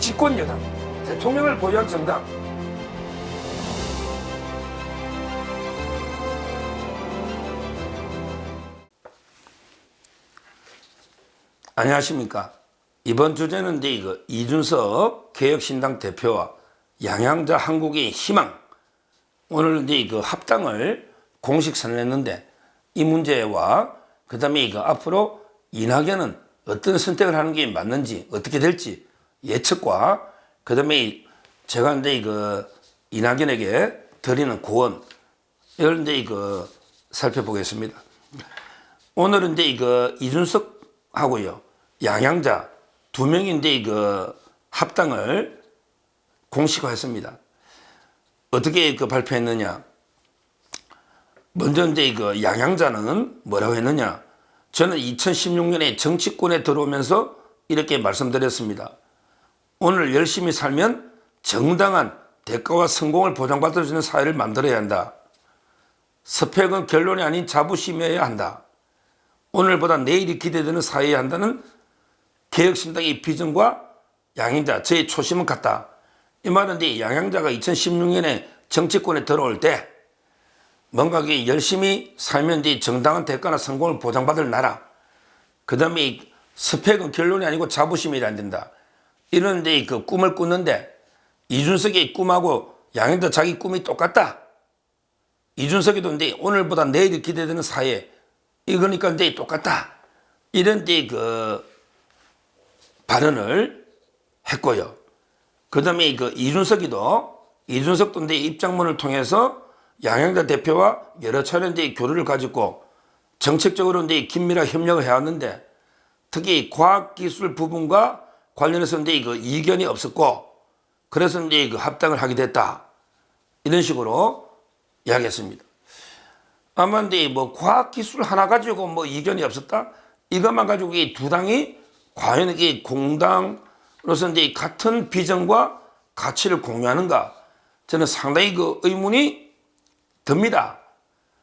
집권 여당, 대통령을 보유한 정당. 안녕하십니까. 이번 주제는 이준석 개혁신당 대표와 양양자 한국의 희망, 오늘 합당을 공식 선언했는데, 이 문제와 그 다음에 앞으로 이낙연은 어떤 선택을 하는 게 맞는지, 어떻게 될지 예측과 그 다음에 제가 이낙연에게 드리는 고언, 이걸 살펴보겠습니다. 오늘은 이준석하고요, 양양자 두 명인데 합당을 공식화했습니다. 어떻게 발표했느냐? 먼저 양양자는 뭐라고 했느냐? 저는 2016년에 정치권에 들어오면서 이렇게 말씀드렸습니다. 오늘 열심히 살면 정당한 대가와 성공을 보장받을 수 있는 사회를 만들어야 한다. 스펙은 결론이 아닌 자부심이어야 한다. 오늘보다 내일이 기대되는 사회여야 한다는 개혁신당의 비전과 양양자, 저의 초심은 같다. 이 말은 양양자가 2016년에 정치권에 들어올 때 뭔가 열심히 살면 정당한 대가나 성공을 보장받을 나라, 그 다음에 스펙은 결론이 아니고 자부심이 안 된다. 이런 꿈을 꾸는데, 이준석의 꿈하고 양양자 자기 꿈이 똑같다. 이준석이도 오늘보다 내일이 기대되는 사회, 이거니까 똑같다. 이런 발언을 했고요. 그 다음에 이준석도 입장문을 통해서 양양자 대표와 여러 차례 교류를 가지고 정책적으로 긴밀하게 협력을 해왔는데, 특히 과학기술 부분과 관련해서 이견이 없었고, 그래서 합당을 하게 됐다. 이런 식으로 이야기했습니다. 아마 과학기술 하나 가지고 이견이 없었다? 이것만 가지고 이 두 당이 과연 공당으로서 같은 비전과 가치를 공유하는가? 저는 상당히 의문이 듭니다.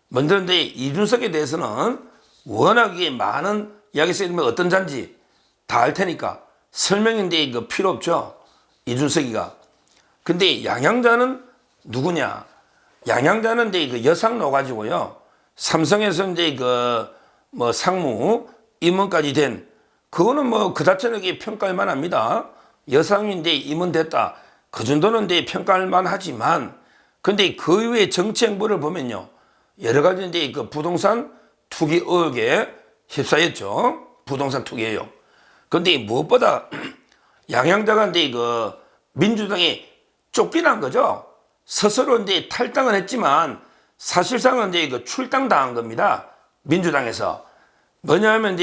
먼저 이준석에 대해서는 워낙에 많은 이야기 쓰이면 어떤 자인지 다 알 테니까 설명인데 필요 없죠. 이준석이가. 근데 양양자는 누구냐? 양양자는 여상로 가지고요, 삼성에서 상무 임원까지 된, 그거는 그 자체는 평가할 만합니다. 여상인데 임원 됐다, 그 정도는 평가할 만하지만, 근데 그 이후에 정치 행보를 보면요, 여러 가지 부동산 투기 의혹에 휩싸였죠. 부동산 투기 의혹. 근데 무엇보다 양양자가 민주당에 쫓겨난 거죠. 스스로 탈당을 했지만 사실상은 출당당한 겁니다. 민주당에서. 뭐냐면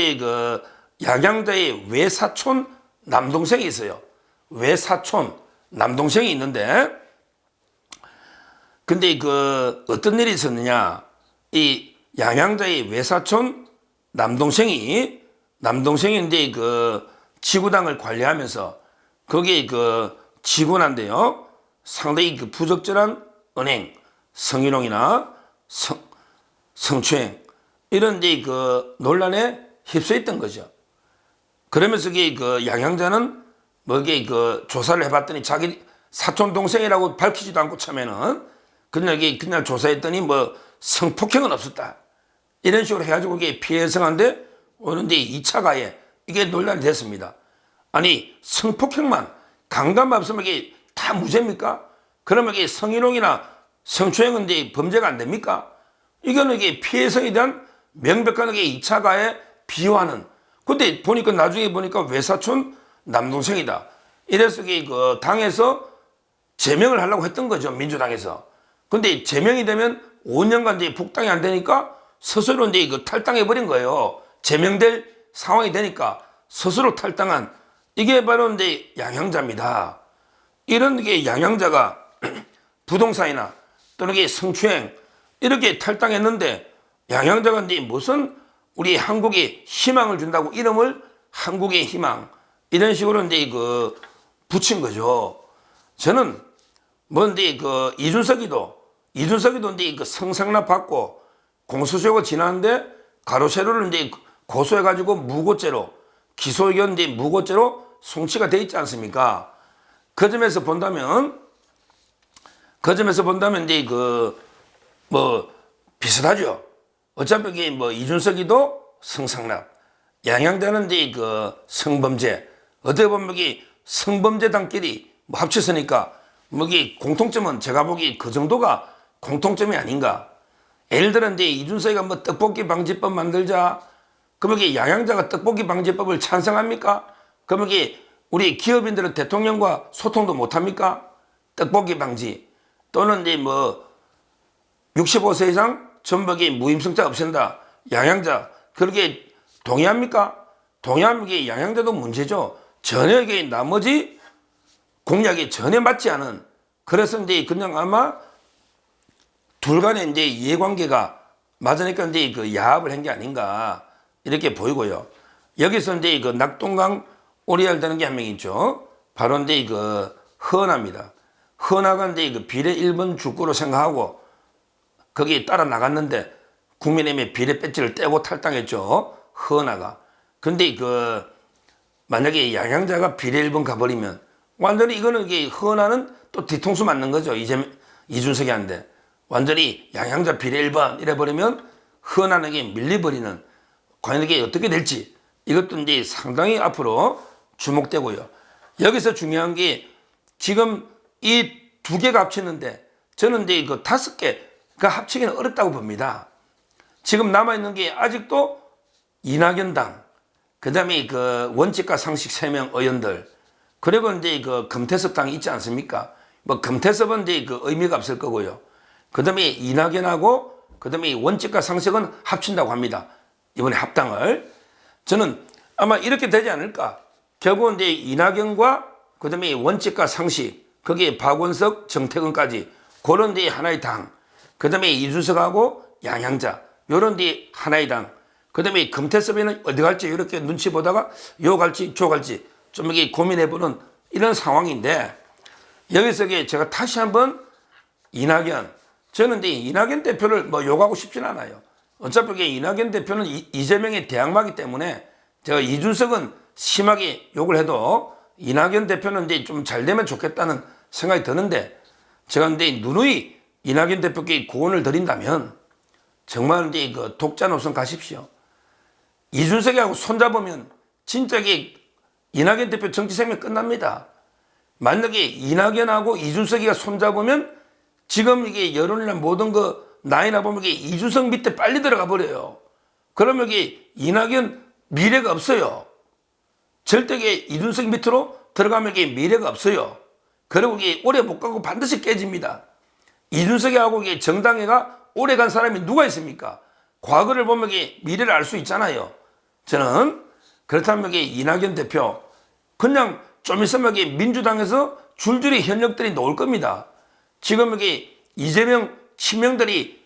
양양자의 외사촌 남동생이 있어요. 외사촌 남동생이 있는데, 근데 어떤 일이 있었느냐? 이 양양자의 외사촌 남동생인데 지구당을 관리하면서 거기에 직원한데요, 상당히 부적절한 은행, 성희롱이나 성추행 이런 논란에 휩싸였던 거죠. 그러면서 양양자는 조사를 해봤더니 자기 사촌 동생이라고 밝히지도 않고 처음에는 그냥 조사했더니 성폭행은 없었다. 이런 식으로 해가지고 피해 성한데 오는데 2차 가해, 이게 논란이 됐습니다. 아니, 성폭행만 강간만 없으면 이게 다 무죄입니까? 그러면 이게 성희롱이나 성추행은 범죄가 안 됩니까? 이거는 피해성에 대한 명백한 2차 가해 비유하는. 근데 나중에 보니까 외사촌 남동생이다. 이래서 당에서 제명을 하려고 했던 거죠, 민주당에서. 근데 제명이 되면 5년간 복당이 안 되니까 스스로 탈당해버린 거예요. 제명될 상황이 되니까 스스로 탈당한, 이게 바로 양양자입니다. 이런 양양자가 부동산이나 또는 성추행 이렇게 탈당했는데, 양양자가 무슨 우리 한국에 희망을 준다고 이름을 한국의 희망 이런 식으로 붙인 거죠. 저는 이준석이도 성상납 받고 공소시효가 지났는데 가로세로를 고소해가지고 무고죄로, 기소 의견 무고죄로 송치가 돼 있지 않습니까? 그 점에서 본다면 이제 비슷하죠. 어차피 이게 이준석이도 성상납, 양양자는 이제 성범죄, 어떻게 보면 이게 성범죄단끼리 합쳤으니까 이게 공통점은 제가 보기 그 정도가 공통점이 아닌가. 예를 들어 이제 이준석이가 떡볶이 방지법 만들자. 그럼 이게 양양자가 떡볶이 방지법을 찬성합니까? 그럼 이게 우리 기업인들은 대통령과 소통도 못합니까? 떡볶이 방지. 또는 이제 65세 이상 전부 무임승차 없앤다. 양양자. 그렇게 동의합니까? 동의하면 이게 양양자도 문제죠. 전혀 이게 나머지 공약이 전혀 맞지 않은. 그래서 이제 그냥 아마 둘 간의 이제 이해관계가 맞으니까 이제 야합을 한 게 아닌가. 이렇게 보이고요. 여기서 이제 낙동강 오리알 되는 게 한 명 있죠. 바로 이제 허은하입니다. 허은하가 이제 비례 1번 주구로 생각하고 거기에 따라 나갔는데 국민의힘의 비례 배지를 떼고 탈당했죠. 허은하가. 근데 만약에 양양자가 비례 1번 가버리면 완전히 이거는 허은하는 또 뒤통수 맞는 거죠. 이준석이한테. 완전히 양양자 비례 1번 이래버리면 허은하에게 밀려버리는 과연 이게 어떻게 될지 이것도 이제 상당히 앞으로 주목되고요. 여기서 중요한 게 지금 이 두 개가 합치는데 저는 이제 5개가 합치기는 어렵다고 봅니다. 지금 남아있는 게 아직도 이낙연당, 그 다음에 원칙과 상식 3명 의원들, 그리고 이제 금태섭 당이 있지 않습니까? 금태섭은 이제 의미가 없을 거고요. 그 다음에 이낙연하고 그 다음에 원칙과 상식은 합친다고 합니다. 이번에 합당을. 저는 아마 이렇게 되지 않을까. 결국은 이제 이낙연과 그 다음에 원칙과 상식, 거기에 박원석, 정태근까지 그런 데 하나의 당. 그 다음에 이준석하고 양양자, 요런 데 하나의 당. 그 다음에 금태섭이는 어디 갈지 이렇게 눈치 보다가 요 갈지 저 갈지 좀 이렇게 고민해보는 이런 상황인데 여기서 제가 다시 한번 이낙연, 저는 이제 이낙연 대표를 욕하고 싶진 않아요. 어차피 이낙연 대표는 이재명의 대항마기 때문에 제가 이준석은 심하게 욕을 해도 이낙연 대표는 이제 좀 잘 되면 좋겠다는 생각이 드는데 제가 이제 누누이 이낙연 대표께 고언을 드린다면 정말 이제 독자 노선 가십시오. 이준석이하고 손잡으면 진짜 이낙연 대표 정치 생명 끝납니다. 만약에 이낙연하고 이준석이가 손잡으면 지금 이게 여론이나 모든 나이나 보면 이준석 밑에 빨리 들어가 버려요. 그러면 이낙연 미래가 없어요. 절대 이준석 밑으로 들어가면 미래가 없어요. 그리고 오래 못 가고 반드시 깨집니다. 이준석이하고 정당회가 오래 간 사람이 누가 있습니까? 과거를 보면 미래를 알 수 있잖아요. 저는 그렇다면 이낙연 대표 그냥 좀 있으면 민주당에서 줄줄이 현역들이 나올 겁니다. 지금 이재명 친명들이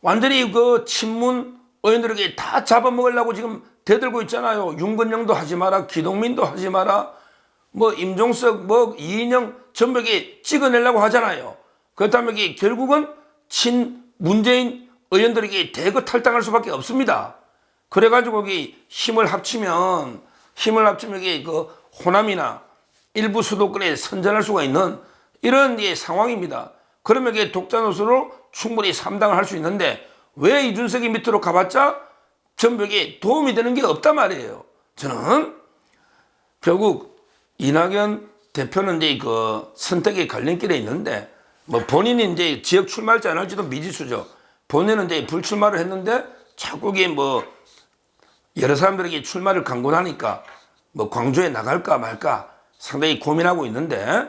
완전히 친문 의원들에게 다 잡아먹으려고 지금 대들고 있잖아요. 윤건영도 하지 마라, 기동민도 하지 마라, 임종석, 이인영 전부 찍어내려고 하잖아요. 그렇다면 결국은 친문재인 의원들에게 대거 탈당할 수밖에 없습니다. 그래가지고 힘을 합치면 호남이나 일부 수도권에 선전할 수가 있는 이런 상황입니다. 그러면 독자 노선으로 충분히 3당을 할 수 있는데 왜 이준석이 밑으로 가봤자 전부 도움이 되는 게 없단 말이에요. 저는 결국 이낙연 대표는 이제 선택의 갈림길에 있는데 본인이 이제 지역 출마할지 안 할지도 미지수죠. 본인은 이제 불출마를 했는데 자꾸 여러 사람들에게 출마를 강권하니까 광주에 나갈까 말까 상당히 고민하고 있는데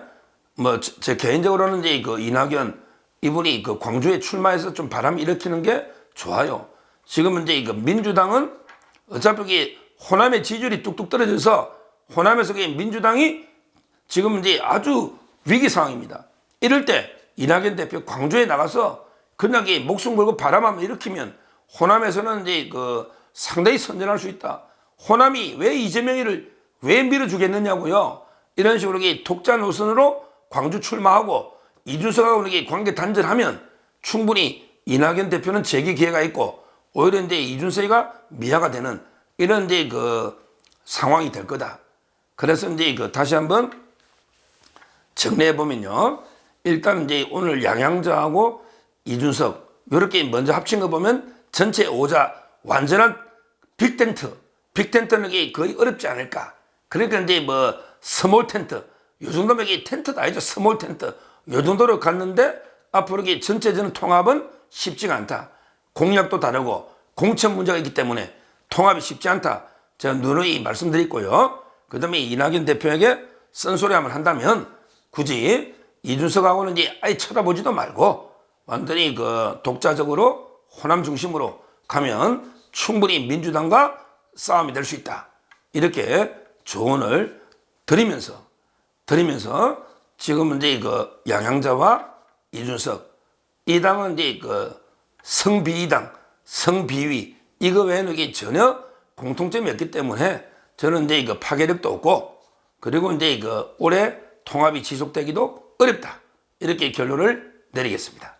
제 개인적으로는 이제 이낙연 이분이 광주에 출마해서 좀 바람 일으키는 게 좋아요. 지금은 이제 민주당은 어차피 호남의 지지율이 뚝뚝 떨어져서 호남에서 민주당이 지금 이제 아주 위기 상황입니다. 이럴 때 이낙연 대표 광주에 나가서 그냥 목숨 걸고 바람 한번 일으키면 호남에서는 이제 상당히 선전할 수 있다. 호남이 왜 이재명이를 왜 밀어주겠느냐고요. 이런 식으로 독자 노선으로 광주 출마하고 이준석하고 관계 단절하면 충분히 이낙연 대표는 재기 기회가 있고 오히려 이제 이준석이가 미화가 되는 이런 이제 상황이 될 거다. 그래서 이제 다시 한번 정리해 보면요. 일단 이제 오늘 양양자하고 이준석 이렇게 먼저 합친 거 보면 전체 5자 완전한 빅텐트. 빅텐트는 이게 거의 어렵지 않을까. 그러니까 이제 뭐 스몰 텐트 요 정도면 이게 텐트도 아니죠. 스몰 텐트 요 정도로 갔는데 앞으로 이게 전체적인 통합은 쉽지가 않다. 공약도 다르고 공천 문제가 있기 때문에 통합이 쉽지 않다. 제가 누누이 말씀드렸고요. 그 다음에 이낙연 대표에게 쓴소리 한번 한다면 굳이 이준석하고는 이제 아예 쳐다보지도 말고 완전히 그 독자적으로 호남 중심으로 가면 충분히 민주당과 싸움이 될 수 있다. 이렇게 조언을 드리면서 지금은 이제 그 양양자와 이준석 이 당은 이제 그 성비이당, 성비위 이거 외에는 이게 전혀 공통점이 없기 때문에 저는 이제 그 파괴력도 없고 그리고 이제 그 올해 통합이 지속되기도 어렵다. 이렇게 결론을 내리겠습니다.